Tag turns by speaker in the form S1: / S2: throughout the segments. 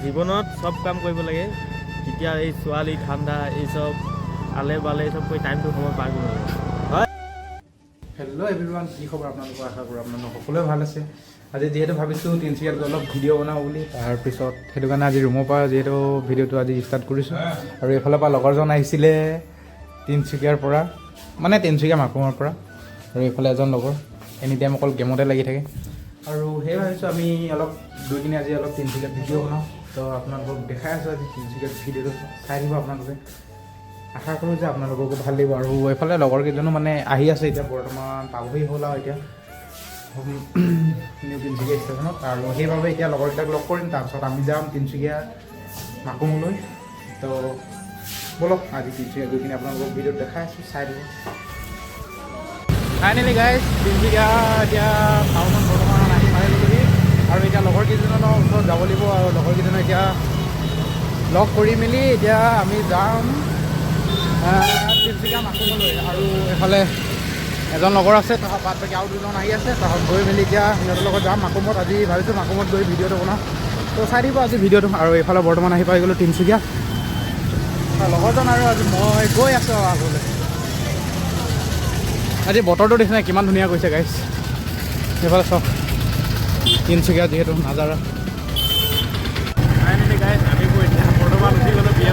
S1: জীৱনত চব কাম কৰিব লাগে তেতিয়া এই ছোৱালী ঠাণ্ডা এই চব আলে বালে চব কৰি টাইমটো সময় পাৰ কৰিব লাগে হয়।
S2: হেল্ল' এভৰিৱান, কি খবৰ আপোনালোকৰ? আশা কৰোঁ আপোনালোক সকলোৱে ভাল আছে। আজি যিহেতু ভাবিছোঁ তিনিচুকীয়াত অলপ ভিডিঅ' বনাওঁ বুলি, তাৰপিছত সেইটো কাৰণে আজি ৰুমৰ পৰা যিহেতু ভিডিঅ'টো আজি ষ্টাৰ্ট কৰিছোঁ। আৰু এইফালৰ পৰা লগৰজন আহিছিলে তিনিচুকীয়াৰ পৰা, মানে তিনিচুকীয়া মাকুমৰ পৰা। আৰু এইফালে এজন লগৰ এনি টাইম অকল গেমতে লাগি থাকে। আৰু সেয়ে ভাবিছোঁ আমি অলপ দুইদিনে আজি অলপ তিনিচুকীয়াত ভিডিঅ' বনাওঁ। তো আপোনালোকক দেখাই আছোঁ আজি তিনিচুকীয়াত ভিডিঅ'টো চাই দিব আপোনালোকে। আশা কৰোঁ যে আপোনালোককো ভাল লাগিব। আৰু এইফালে লগৰ কেইজনো মানে আহি আছে, এতিয়া বৰ্তমান পাবহি হ'ল আৰু এতিয়া নিউ তিনিচুকীয়া ষ্টেচনত। আৰু সেইবাবে এতিয়া লগৰকেইটাক লগ কৰিম, তাৰপিছত আমি যাম তিনিচুকীয়া মাকুমলৈ। তো ব'লক আজি তিনিচুকীয়া গৈ কিনে আপোনালোকক ভিডিঅ'ত দেখাই আছোঁ, চাই দিব। ফাইনেলি গাইজ তিনিচুকীয়া এতিয়া টাউনত বৰ্তমান আহি পাইছোঁহি। আৰু এতিয়া লগৰ কেইজনৰ ওচৰত যাব লাগিব। আৰু লগৰ কেইজনে এতিয়া লগ কৰি মেলি এতিয়া আমি যাম তিনিচুকীয়া মাকুমলৈ। আৰু এইফালে এজন লগৰ আছে, তাৰ বাদ বাকী আৰু দুজন আহি আছে। তাহাঁত গৈ মেলি এতিয়া সিহঁতৰ লগত যাম মাকুমত। আজি ভাবিছোঁ মাকুমত গৈ ভিডিঅ'টো বনাওঁ, তো চাই দিব আজি ভিডিঅ'টো। আৰু এইফালে বৰ্তমান আহি পাই গ'লোঁ তিনিচুকীয়া। লগৰজন আৰু আজি মই গৈ আছোঁ আগলৈ। আজি বতৰটো দেখিছে নাই কিমান ধুনীয়া কৰিছে গাইছ। এইফালে চাওক তিনিচুকীয়া যিহেতু নাজাৰা।
S1: ফাইনেলি গাইজ আমি এতিয়া বৰ্তমান উঠি গ'লোঁ BMW।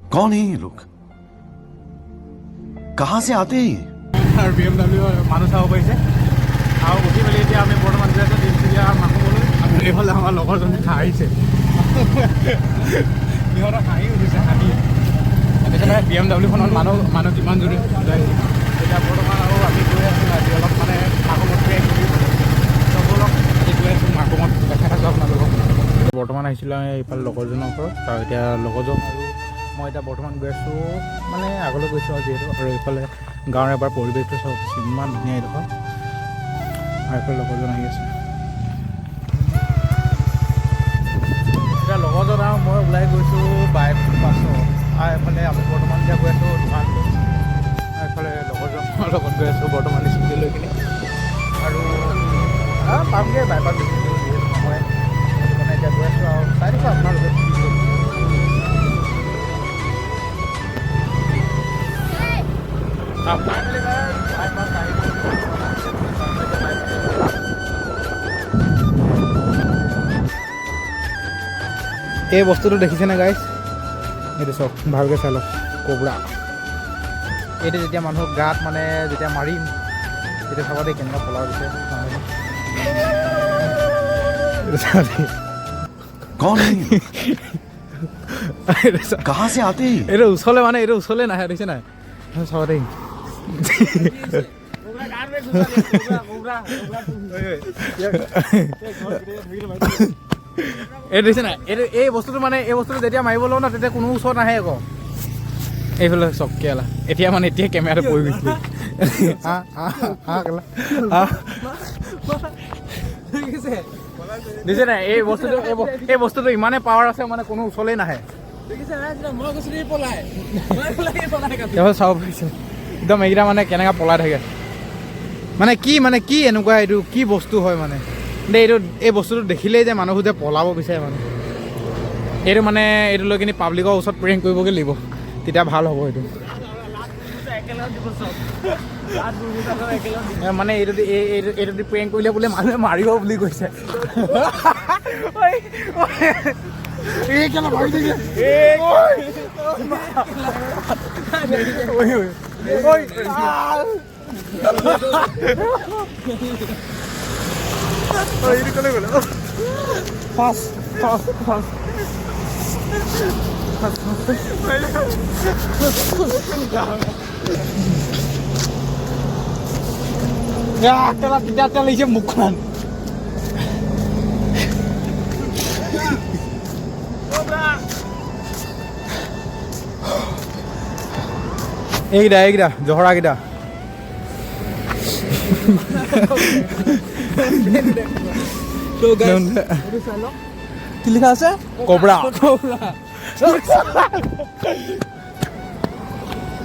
S3: कौन है ये लोग? कहाँ से आते हैं?
S2: আৰু BMW মানুহ চাব পাৰিছে। আৰু উঠি মেলি এতিয়া আমি বৰ্তমান গৈ আছোঁ তিনিচুকীয়া মাকুমলৈ। আৰু এইফালে আমাৰ লগৰজনী হাঁহিছে, সিহঁতৰ হাঁহি উঠিছে হাঁহি। সেইকাৰণে BMWখনত মানুহ কিমান জোৰে যায়। এতিয়া বৰ্তমান আৰু আমি গৈ আছোঁ আজি অলপ মানে মাকুমত ট্ৰেইন কৰি চব অলপ আজি গৈ আছোঁ মাকুমত। দেখাই আছোঁ আপোনালোকক। বৰ্তমান আহিছিলোঁ আমি এইফালে লগৰজনৰ ওপৰত। আৰু এতিয়া লগৰজন আৰু মই এতিয়া বৰ্তমান গৈ আছোঁ মানে আগলৈ গৈছোঁ আৰু যিহেতু। আৰু এইফালে গাঁৱৰ এবাৰ পৰিৱেশটো চব ইমান ধুনীয়া এইডোখৰ। আৰু এইফালে লগৰজন আহি আছে। এতিয়া লগৰজন আৰু মই ওলাই গৈছোঁ বাইক পাছত। আৰু এইফালে আমি বৰ্তমান এতিয়া গৈ আছোঁ দোকানটো। আৰু এইফালে লগৰজনৰ লগত গৈ আছোঁ বৰ্তমান স্কুটি লৈ কিনে। আৰু পামগৈ বাইপাছ বেছি দূৰ যিহেতু নহয়, সেইটো কাৰণে এতিয়া গৈ আছোঁ। আৰু চাই দিব আপোনালোকে। এই বস্তুটো দেখিছেনে গাইজ? এইটো চাওক ভালকৈ চাই লওক, কোবৰা। এইটো যেতিয়া মানুহক গাত মানে যেতিয়া মাৰিম তেতিয়া চাব দেই কেনেকুৱা পলাব দিছে মানুহে।
S3: कौन है ये लोग? कहाँ से आते हैं?
S2: এইটো ওচৰলৈ মানে এইটো ওচৰলৈ নাহে, দেখিছে নাই? চাব দেই। এই দেখিছে নাই? এই বস্তুটো মানে এই বস্তুটো যেতিয়া মাৰিব লওঁ ন তেতিয়া কোনো ওচৰত নাহে আকৌ। এইফালে চক কেলা এতিয়া মানে এতিয়া কেমেৰাটো পৰি গৈছিলে। দেখিছে নাই? এই বস্তুটো ইমানেই পাৱাৰ আছে মানে কোনো ওচৰলৈ নাহে। চাব পাৰিছে একদম এইকেইটা মানে কেনেকৈ পলাই থাকে। মানে কি এনেকুৱা এইটো কি বস্তু হয় মানে দেই? এই বস্তুটো দেখিলেই যে মানুহবোৰ যে পলাব বিচাৰে মানে। এইটো মানে এইটো লৈ কিনি পাব্লিকৰ ওচৰত প্ৰেংক কৰিবগৈ লাগিব, তেতিয়া ভাল হ'ব এইটো। মানে এইটো প্ৰেংক কৰিলে বোলে মানুহে মাৰিব বুলি কৈছে। তেতিয়া লাগিছে মুখখন। এইকেইটা জহৰাকেইটা কি লিখা আছে? কোবৰা।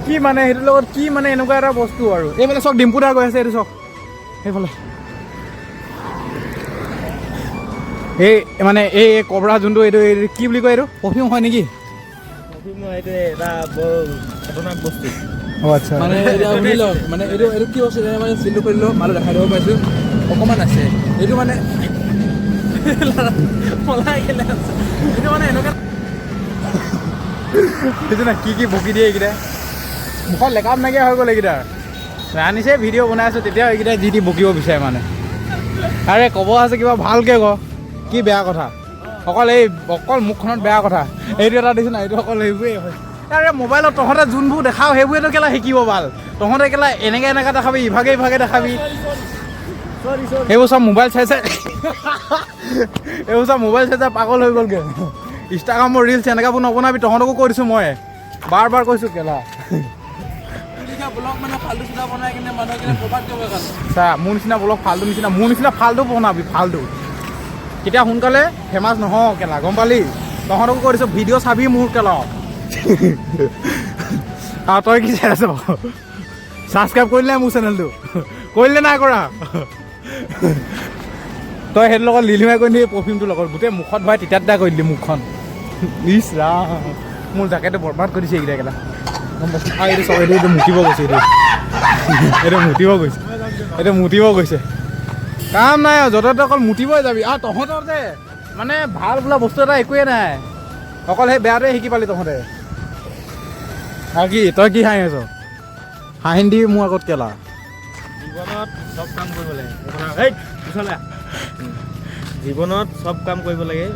S2: কি মানে সেইটোৰ লগত কি মানে এনেকুৱা এটা বস্তু আৰু। এইফালে চক ডিম্পুদা গৈ আছে, এইটো চক সেইফালে। এই মানে এই কবৰা যোনটো এইটো কি বুলি কয় এইটো পাৰফিউম হয় নেকি?
S1: এইটো এটা বৰ খতৰনাক বস্তু।
S2: আচ্ছা
S4: মানে এতিয়া শুনি লওক, মানে এইটো কি বস্তু মানে চিলটো কৰি লওক, মানুহ দেখাই দিব পাইছোঁ অকণমান আছে এইটো মানে পলাই গেলে আছে এইটো মানে এনেকুৱা
S2: সেইটো না কি বকি দিয়ে এইকেইটা মুখত লেকাপ নাইকিয়া হৈ গ'ল এইকেইটাৰ। আনিছে ভিডিঅ' বনাই আছোঁ তেতিয়া এইকেইটাই যি বকিব বিচাৰে মানে। আৰে ক'ব আছে কিবা ভালকৈ ক, কি বেয়া কথা? অকল মুখখনত বেয়া কথা এইটো এটা দিছোঁ না, এইটো অকল সেইবোৰেই হয়। আৰে মোবাইলত তহঁতে যোনবোৰ দেখাও সেইবোৰেতো কেলা শিকিব ভাল। তহঁতে কেলা এনেকৈ দেখাবি, ইভাগে দেখাবি। এইবোৰ চব মোবাইল চাই এইবোৰ চব মোবাইল চাই পাগল হৈ গ'লগৈ। ইনষ্টাগ্ৰামৰ ৰিলছ এনেকুৱাবোৰ নবনাবি, তহঁতকো কৈ দিছোঁ মই বাৰ কৈছোঁ কেলা।
S4: ব্লগ মানে ফাল্টু চিধা বনাই কিনে মানুহে কিনে প্ৰভাৱ কৰিব কাৰণে
S2: চা মোৰ নিচিনা ব্লগ মোৰ নিচিনা ফাল্টু বনাবি ফাল্টু। কেতিয়া সোনকালে ফেমাছ নহওঁ কেলা, গম পালি? তহঁতকো কৈ দিছোঁ ভিডিঅ' চাবি মোৰ কেলা। আৰু তই কি চাই আছ? ছাবস্ক্ৰাইব কৰিলে মোৰ চেনেলটো কৰিলে নাই কৰা? তই সেইটোৰ লগত লিলিমাই কৰি দিলি পাৰফিউমটোৰ লগত গোটেই মুখত ভৰাই তিতা কৰি দিলি মুখখন। ইছ ৰাম মোৰ জেকেটটো বৰবাদ কৰি দিছে এইকেইটা কেলা, গম পাইছোঁ? আৰু এইটো চব এইটো মুতিব গৈছে, এইটো মুতিব গৈছে কাম নাই আৰু য'তে ত'তে অকল মুতিবই যাবি। আৰু তহঁতৰ যে মানে ভাল বোলা বস্তু এটা একোৱেই নাই, অকল সেই বেয়াটোৱে শিকি পালি তহঁতে। আৰু কি তই কি হাঁহি আছ? হাঁহি দি মোৰ আগত কেলা।
S1: জীৱনত চব কাম কৰিব লাগে। জীৱনত চব কাম কৰিব লাগে।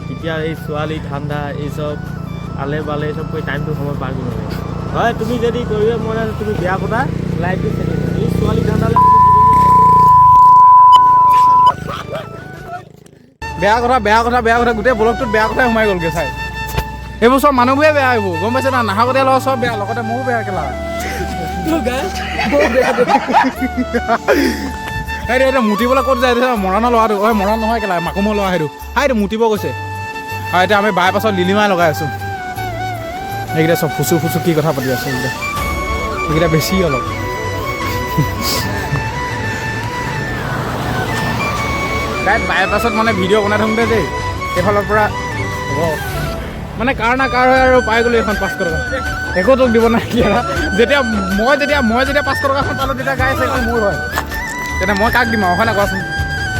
S1: কেতিয়া এই ছোৱালী ধান্দা এই চব আলে বালে চব কৰি টাইমটো সময় পাৰ কৰিব লাগে। হয় তুমি যদি কৰিব মন আছে তুমি বেয়া কথা লাইফটো চেটেল কৰা। এই ছোৱালী ধান্দালৈ
S2: বেয়া কথা গোটেই ব্লগটোত বেয়া কথাই সোমাই গ'লগৈ চাই। এইবোৰ চব মানুহবোৰে বেয়া, এইবোৰ গম পাইছে না? নাহকতে লগ চব বেয়া, লগতে ময়ো বেয়া কেলা। এইটো মুতিবলৈ ক'ত যায়? মৰাণৰ ল'ৰাটো মৰাণ নহয় কেলা, মাকুমৰ ল'ৰা সেইটো। এইটো মুতিব গৈছে। আৰু এতিয়া আমি বাই পাছত লিলিমাই লগাই আছোঁ। এইকেইটা চব ফুচু কি কথা পাতি আছোঁ এইকেইটা বেছি অলপ। তাই বাইপাছত মানে ভিডিঅ' বনাই থাকোঁতে দেই এইফালৰ পৰা হ'ব মানে কাৰ না কাৰ হয় আৰু পাই গ'লোঁ এইখন 500 টকা। একো তোক দিব নাই কি যেতিয়া মই যেতিয়া 500 টকাখন পালোঁ তেতিয়া গাই আছে এখন মোৰ হয়, তেতিয়া মই কাক দিম আৰু হয় নাই কোৱাচোন?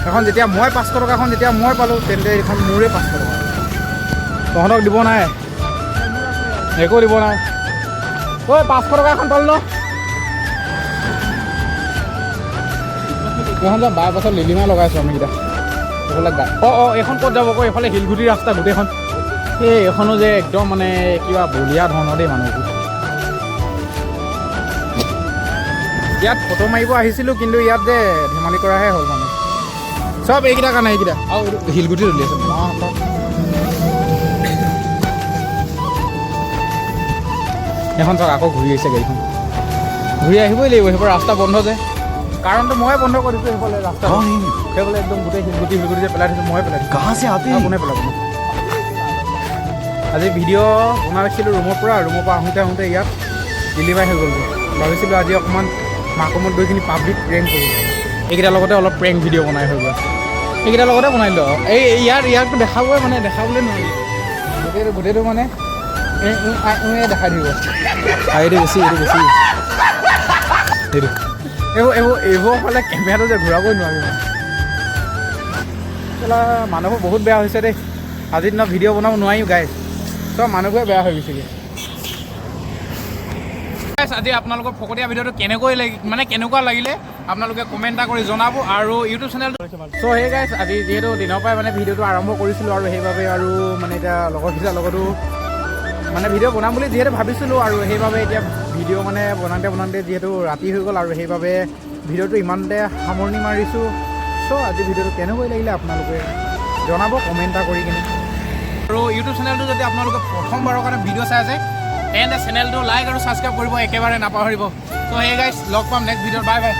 S2: এখন যেতিয়া মই 500 টকাখন যেতিয়া মই পালোঁ তেন্তে এইখন মোৰে 500 টকা। তহঁতক দিব নাই, একো দিব নাই। ঐ 500 টকা এখন পালোঁ ন? এইখন যে বাৰ পাছত লিলিমা লগাইছোঁ আমিকেইটা এইফালে গা এইখন ক'ত যাব আকৌ? এইফালে শিলগুটি ৰাস্তা গোটেইখন। এইখনো যে একদম মানে কিবা বলিয়া ধৰণৰ দেই মানুহবোৰ। ইয়াত ফটো মাৰিব আহিছিলোঁ কিন্তু ইয়াত যে ধেমালি কৰাহে হ'ল মানে চব এইকেইটা কাৰণে। এইকেইটা আৰু শিলগুটি তুলি আছে এখন চাওক আকৌ ঘূৰি আহিছে গাড়ীখন। ঘূৰি আহিবই লাগিব, সেইবোৰ ৰাস্তা বন্ধ যে। কাৰণটো ময়ে বন্ধ কৰি দিছোঁ সেইফালে ৰাস্তা।
S3: कौन है ये लोग?
S2: সেইফালে একদম গোটেই শিলগুটি যে পেলাই দিছোঁ ময়ে পেলাই দিছোঁ।
S3: कहाँ से आते हैं?
S2: কোনে পেলাব? আজি ভিডিঅ' বনাইছিলোঁ ৰুমৰ পৰা আহোঁতে ইয়াত ডেলিভাৰী হৈ গ'লগৈ। ভাবিছিলোঁ আজি অকণমান মাকুমত গৈ কিনি পাব্লিক প্ৰেংক কৰোঁ। এইকেইটাৰ লগতে অলপ প্ৰেংক ভিডিঅ' বনাই হৈ গ'ল। এইকেইটাৰ লগতে বনাই দিলোঁ। ইয়াকতো দেখাবই মানে দেখাবলৈ নোৱাৰি, গোটেইটো মানে দেখাই দিব। এইটো বেছি এইটো এইবোৰ ফালে কেমেৰাটো যে ঘূৰাবই নোৱাৰি মানে। মানুহবোৰ বহুত বেয়া হৈছে দেই। আজিৰ দিনত ভিডিঅ' বনাব নোৱাৰিও গাইজ, চব মানুহবোৰে বেয়া হৈ গৈছেগৈ। আজি আপোনালোকৰ ফকতীয়া ভিডিঅ'টো কেনেকুৱা লাগিলে আপোনালোকে কমেণ্ট এটা কৰি জনাব আৰু ইউটিউব চেনেলটো চ' সেই গাইজ আজি যিহেতু দিনৰ পৰাই মানে ভিডিঅ'টো আৰম্ভ কৰিছিলোঁ আৰু সেইবাবে আৰু মানে এতিয়া লগৰকেইটাৰ লগতো মানে ভিডিঅ' বনাম বুলি যিহেতু ভাবিছিলোঁ আৰু সেইবাবে এতিয়া ভিডিঅ' মানে বনাওঁতে যিহেতু ৰাতি হৈ গ'ল আৰু সেইবাবে ভিডিঅ'টো ইমানতে সামৰণি মাৰিছোঁ। চ' আজি ভিডিঅ'টো কেনেকৈ লাগিলে আপোনালোকে জনাব কমেণ্ট এটা কৰি কিনে। আৰু ইউটিউব চেনেলটো যদি আপোনালোকে প্ৰথমবাৰৰ কাৰণে ভিডিঅ' চাই আছে তেন্তে চেনেলটো লাইক আৰু ছাবস্ক্ৰাইব কৰিব একেবাৰে নাপাহৰিব। ত' সেই গাইজ লগ পাম নেক্সট ভিডিঅ'ত। Bye bye.